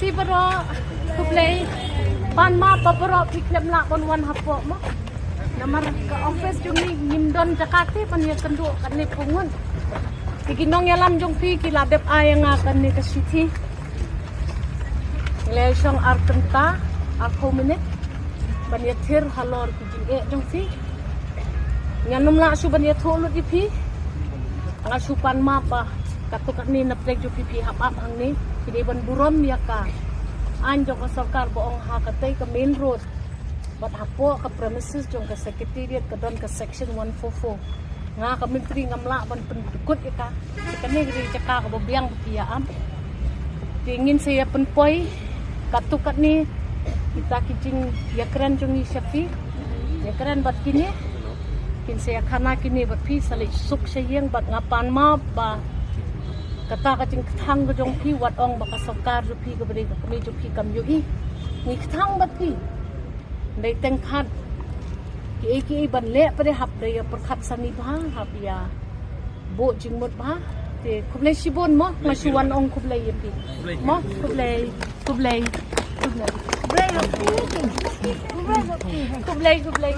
pi baro kublay pan ma paparo piklem la bon wan hapo mo namar ka office jung ni nimdon jakati pan ya kendu kan ni pungun tiginong yalam jung pi kila dep ayang akan ni kasiti lesong arkenta aku minit ban ya thir halor kijing e jung si nganum la su ban ya tholu di pi nga su pan ma pa katuk ni na plek ju pi hap ap hang ni kini ban burom ya ka anjong ka sarkar boong ha katay ka main road bat hapo ka premises jong ka secretariat ka don ka section 144 nga ka ministry ngamla ban pendukut ika kani ri caka ka bobiang pia am tingin saya penpoi katukat ni kita kijing ya keren jong ni syafi ya keren bat kini kin saya khana kini bat pi sali suk sayang bat ngapan ma ba kata kacing ketang ke jong pi wat ong baka sarkar ju pi ke beri kami ju pi kam yu i ni ketang bat pi dai teng khat ki ban le pare hap dai perkhat sani ba hap ya bo jing mot ba te kublai sibon mo masuan ong kublai pi mo kublai kublai kublai kublai kublai kublai